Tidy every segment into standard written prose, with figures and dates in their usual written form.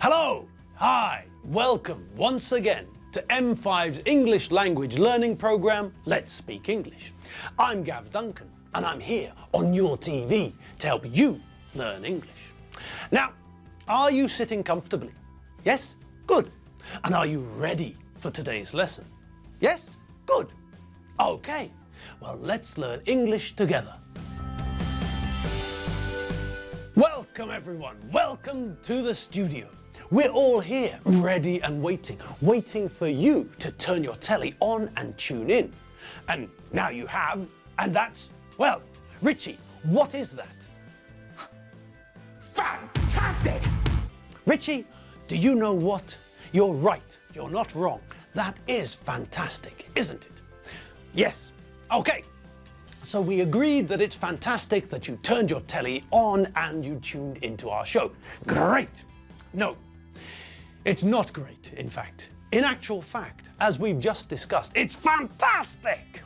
Hello, hi, welcome once again to M5's English language learning program, Let's Speak English. I'm Gav Duncan and I'm here on your TV to help you learn English. Now, are you sitting comfortably? Yes? Good. And are you ready for today's lesson? Yes? Good. Okay, well, let's learn English together. Welcome everyone, welcome to the studio. We're all here, ready and waiting for you to turn your telly on and tune in. And now you have, and that's, well, Richie, what is that? Fantastic! Richie, do you know what? You're right, you're not wrong. That is fantastic, isn't it? Yes, okay. So we agreed that it's fantastic that you turned your telly on and you tuned into our show. Great! No, it's not great, in fact. In actual fact, as we've just discussed, it's fantastic!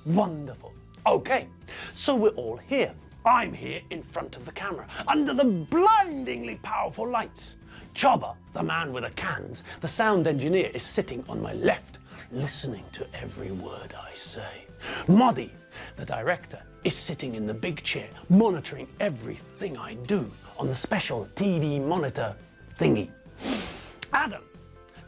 Wonderful. Okay, so we're all here. I'm here in front of the camera, under the blindingly powerful lights. Chobber, the man with the cans, the sound engineer, is sitting on my left, listening to every word I say. Moddy, the director, is sitting in the big chair, monitoring everything I do on the special TV monitor thingy. Adam,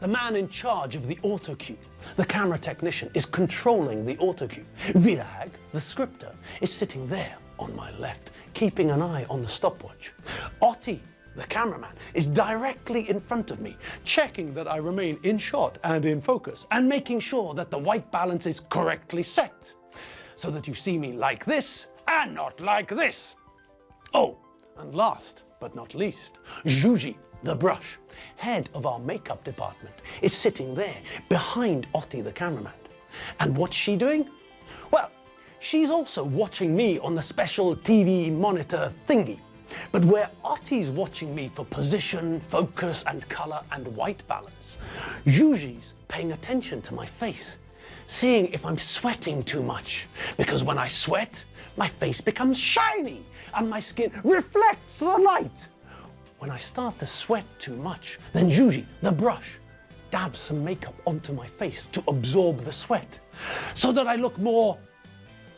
the man in charge of the autocue, the camera technician, is controlling the autocue. Virag, the scripter, is sitting there on my left, keeping an eye on the stopwatch. Otti, the cameraman, is directly in front of me, checking that I remain in shot and in focus, and making sure that the white balance is correctly set, so that you see me like this and not like this. Oh, and last but not least, Juji, the brush, head of our makeup department, is sitting there behind Otti, the cameraman. And what's she doing? Well, she's also watching me on the special TV monitor thingy. But where Otti's watching me for position, focus and colour and white balance, Juji's paying attention to my face, seeing if I'm sweating too much. Because when I sweat, my face becomes shiny and my skin reflects the light. When I start to sweat too much, then Juji, the brush, dabs some makeup onto my face to absorb the sweat, so that I look more,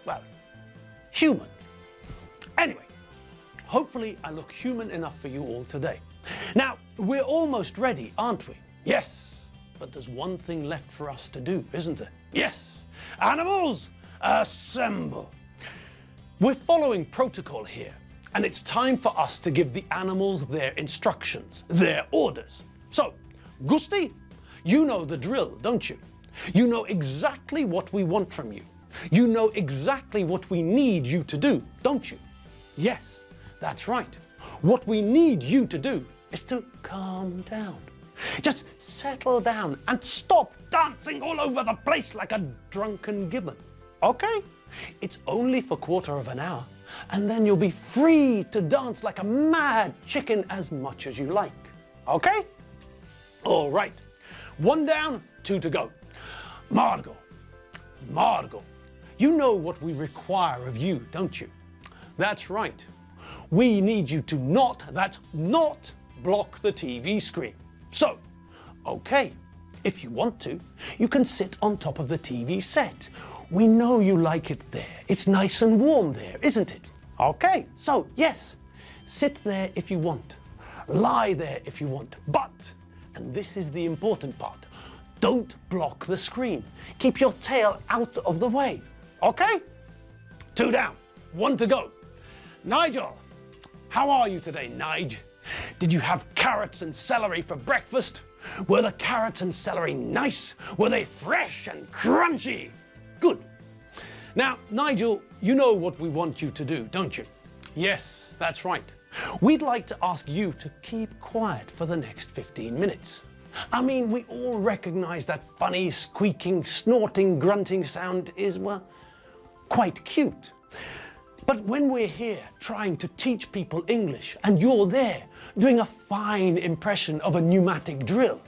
well, human. Anyway, hopefully I look human enough for you all today. Now, we're almost ready, aren't we? Yes, but there's one thing left for us to do, isn't there? Yes, animals, assemble. We're following protocol here, and it's time for us to give the animals their instructions, their orders. So, Gusti, you know the drill, don't you? You know exactly what we want from you. You know exactly what we need you to do, don't you? Yes, that's right. What we need you to do is to calm down. Just settle down and stop dancing all over the place like a drunken gibbon. Okay? It's only for quarter of an hour, and then you'll be free to dance like a mad chicken as much as you like. Okay? All right. 1 down, 2 to go. Margot, you know what we require of you, don't you? That's right. We need you to not block the TV screen. So, okay, if you want to, you can sit on top of the TV set. We know you like it there. It's nice and warm there, isn't it? Okay, so yes, sit there if you want. Lie there if you want. But, and this is the important part, don't block the screen. Keep your tail out of the way. Okay? 2 down, 1 to go. Nigel, how are you today, Nige? Did you have carrots and celery for breakfast? Were the carrots and celery nice? Were they fresh and crunchy? Good. Now, Nigel, you know what we want you to do, don't you? Yes, that's right. We'd like to ask you to keep quiet for the next 15 minutes. I mean, we all recognize that funny, squeaking, snorting, grunting sound is, well, quite cute. But when we're here trying to teach people English and you're there doing a fine impression of a pneumatic drill,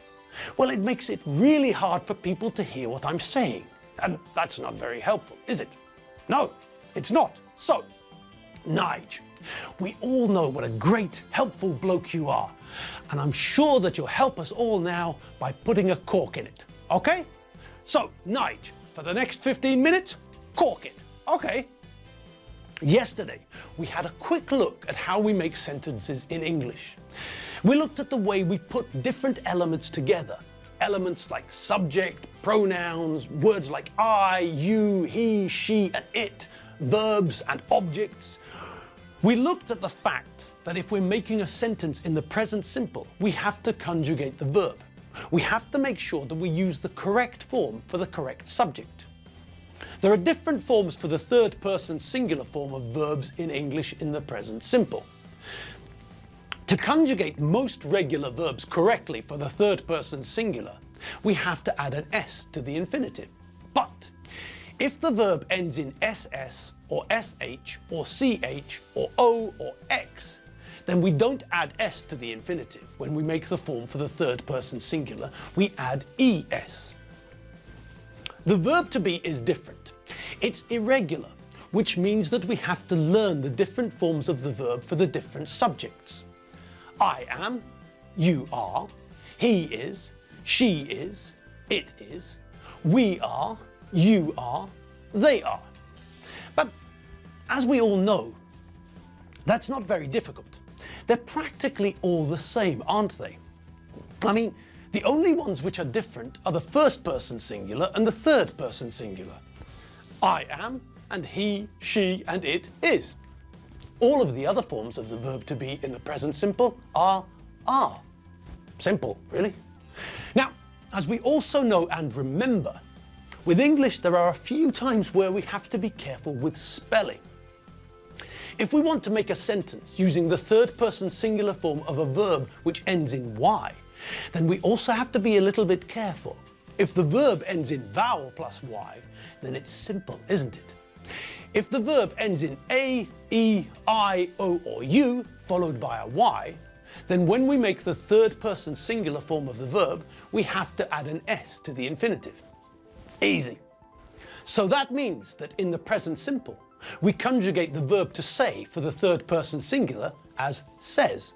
well, it makes it really hard for people to hear what I'm saying. And that's not very helpful, is it? No, it's not. So, Nige, we all know what a great, helpful bloke you are. And I'm sure that you'll help us all now by putting a cork in it, okay? So, Nige, for the next 15 minutes, cork it, okay? Yesterday, we had a quick look at how we make sentences in English. We looked at the way we put different elements together. Elements like subject, pronouns, words like I, you, he, she, and it, verbs and objects. We looked at the fact that if we're making a sentence in the present simple, we have to conjugate the verb. We have to make sure that we use the correct form for the correct subject. There are different forms for the third person singular form of verbs in English in the present simple. To conjugate most regular verbs correctly for the third person singular, we have to add an S to the infinitive. But if the verb ends in SS or SH or CH or O or X, then we don't add S to the infinitive. When we make the form for the third person singular, we add ES. The verb to be is different. It's irregular, which means that we have to learn the different forms of the verb for the different subjects. I am, you are, he is, she is, it is, we are, you are, they are. But as we all know, that's not very difficult. They're practically all the same, aren't they? I mean, the only ones which are different are the first person singular and the third person singular. I am, and he, she, and it is. All of the other forms of the verb to be in the present simple are. Simple, really. Now, as we also know and remember, with English there are a few times where we have to be careful with spelling. If we want to make a sentence using the third person singular form of a verb which ends in Y, then we also have to be a little bit careful. If the verb ends in vowel plus Y, then it's simple, isn't it? If the verb ends in A, E, I, O, or U, followed by a Y, then when we make the third person singular form of the verb, we have to add an S to the infinitive. Easy. So that means that in the present simple, we conjugate the verb to say for the third person singular as says.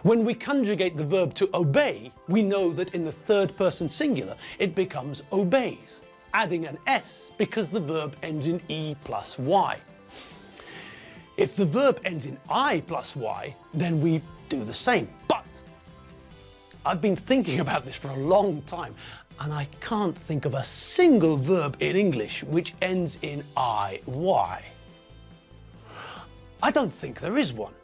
When we conjugate the verb to obey, we know that in the third person singular, it becomes obeys, adding an S because the verb ends in E plus Y. If the verb ends in I plus Y, then we do the same. But I've been thinking about this for a long time, and I can't think of a single verb in English which ends in IY. I don't think there is one.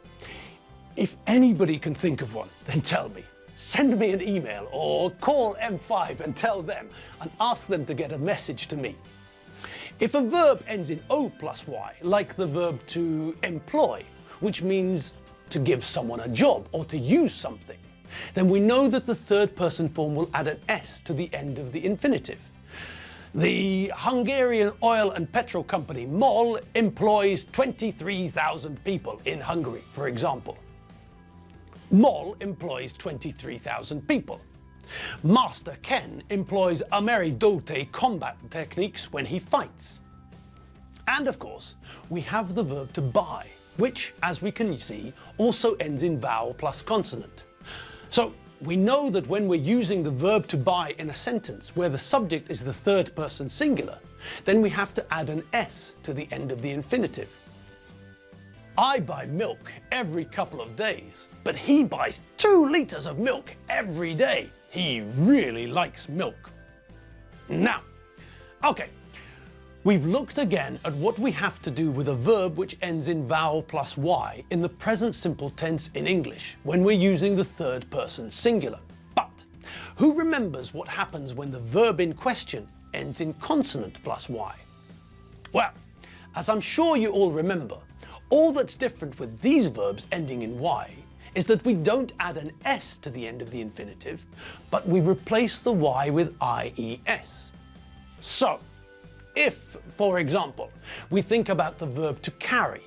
If anybody can think of one, then tell me. Send me an email or call M5 and tell them and ask them to get a message to me. If a verb ends in O plus Y, like the verb to employ, which means to give someone a job or to use something, then we know that the third person form will add an S to the end of the infinitive. The Hungarian oil and petrol company MOL employs 23,000 people in Hungary, for example. MOL employs 23,000 people. Master Ken employs Ameridote combat techniques when he fights. And of course, we have the verb to buy, which, as we can see, also ends in vowel plus consonant. So we know that when we're using the verb to buy in a sentence where the subject is the third person singular, then we have to add an S to the end of the infinitive. I buy milk every couple of days, but he buys 2 liters of milk every day. He really likes milk. Now, okay, we've looked again at what we have to do with a verb which ends in vowel plus Y in the present simple tense in English when we're using the third person singular. But who remembers what happens when the verb in question ends in consonant plus Y? Well, as I'm sure you all remember, all that's different with these verbs ending in Y is that we don't add an S to the end of the infinitive, but we replace the Y with IES. So, if, for example, we think about the verb to carry,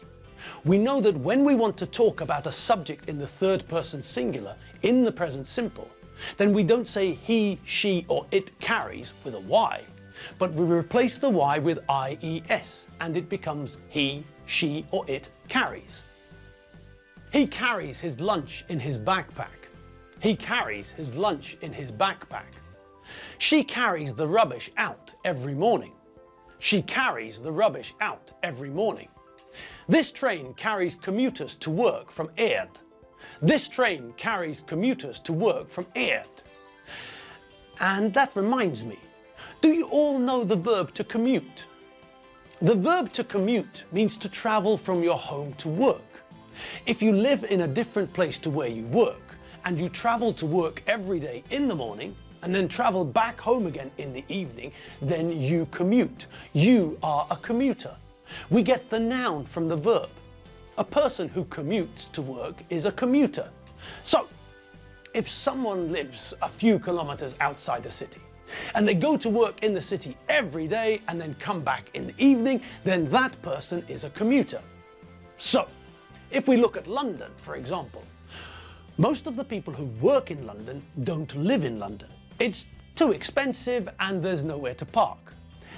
we know that when we want to talk about a subject in the third person singular in the present simple, then we don't say he, she, or it carries with a Y, but we replace the Y with IES, and it becomes he, she, or it carries. He carries his lunch in his backpack. He carries his lunch in his backpack. She carries the rubbish out every morning. She carries the rubbish out every morning. This train carries commuters to work from Erd. This train carries commuters to work from Erd. And that reminds me, do you all know the verb to commute? The verb to commute means to travel from your home to work. If you live in a different place to where you work, and you travel to work every day in the morning, and then travel back home again in the evening, then you commute. You are a commuter. We get the noun from the verb. A person who commutes to work is a commuter. So, if someone lives a few kilometers outside a city, and they go to work in the city every day and then come back in the evening, then that person is a commuter. So, if we look at London, for example, most of the people who work in London don't live in London. It's too expensive and there's nowhere to park.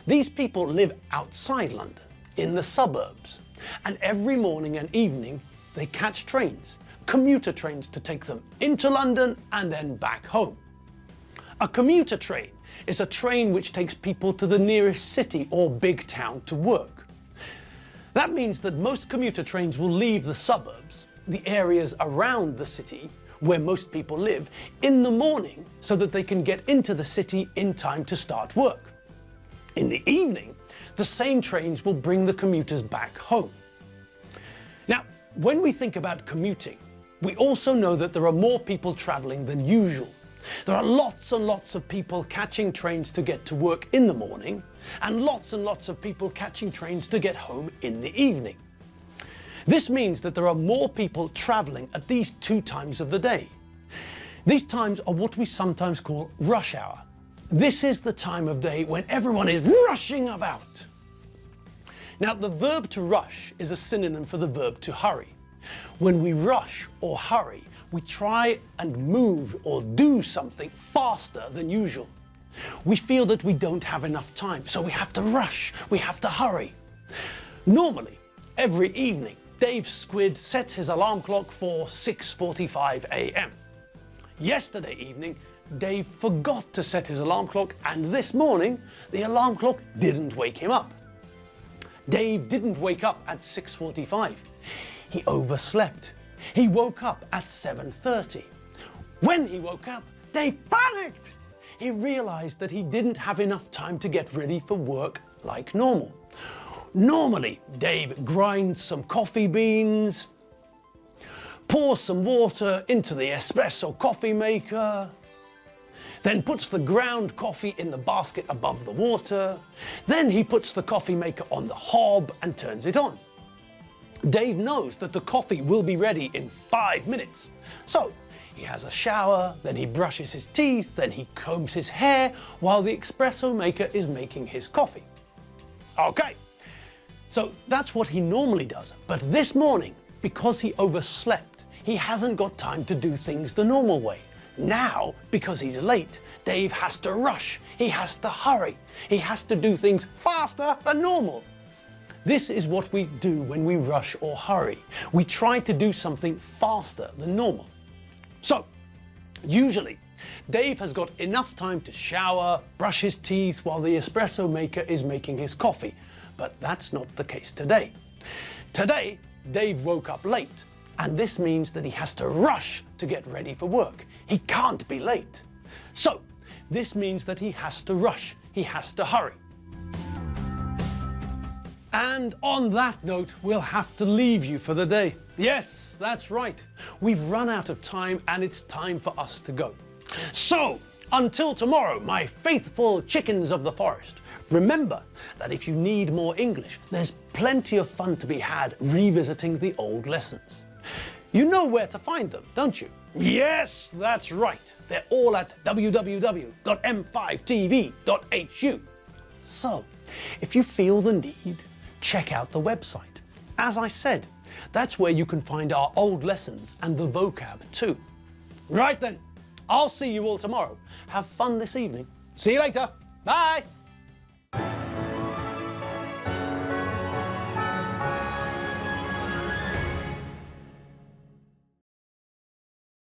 These people live outside London, in the suburbs, and every morning and evening they catch trains, commuter trains to take them into London and then back home. A commuter train is a train which takes people to the nearest city or big town to work. That means that most commuter trains will leave the suburbs, the areas around the city where most people live, in the morning so that they can get into the city in time to start work. In the evening, the same trains will bring the commuters back home. Now, when we think about commuting, we also know that there are more people travelling than usual. There are lots and lots of people catching trains to get to work in the morning, and lots of people catching trains to get home in the evening. This means that there are more people travelling at these two times of the day. These times are what we sometimes call rush hour. This is the time of day when everyone is rushing about. Now, the verb to rush is a synonym for the verb to hurry. When we rush or hurry, we try and move or do something faster than usual. We feel that we don't have enough time, so we have to rush, we have to hurry. Normally, every evening, Dave Squid sets his alarm clock for 6:45 a.m. Yesterday evening, Dave forgot to set his alarm clock, and this morning, the alarm clock didn't wake him up. Dave didn't wake up at 6:45. He overslept. He woke up at 7:30. When he woke up, Dave panicked. He realized that he didn't have enough time to get ready for work like normal. Normally, Dave grinds some coffee beans, pours some water into the espresso coffee maker, then puts the ground coffee in the basket above the water, then he puts the coffee maker on the hob and turns it on. Dave knows that the coffee will be ready in 5 minutes, so he has a shower, then he brushes his teeth, then he combs his hair while the espresso maker is making his coffee. Okay. So that's what he normally does. But this morning, because he overslept, he hasn't got time to do things the normal way. Now, because he's late, Dave has to rush. He has to hurry. He has to do things faster than normal. This is what we do when we rush or hurry. We try to do something faster than normal. So, usually, Dave has got enough time to shower, brush his teeth while the espresso maker is making his coffee. But that's not the case today. Today, Dave woke up late, and this means that he has to rush to get ready for work. He can't be late. So, this means that he has to rush, he has to hurry. And on that note, we'll have to leave you for the day. Yes, that's right. We've run out of time and it's time for us to go. So, until tomorrow, my faithful chickens of the forest, remember that if you need more English, there's plenty of fun to be had revisiting the old lessons. You know where to find them, don't you? Yes, that's right. They're all at www.m5tv.hu. So, if you feel the need, check out the website. As I said, that's where you can find our old lessons and the vocab too. Right then, I'll see you all tomorrow. Have fun this evening. See you later. Bye.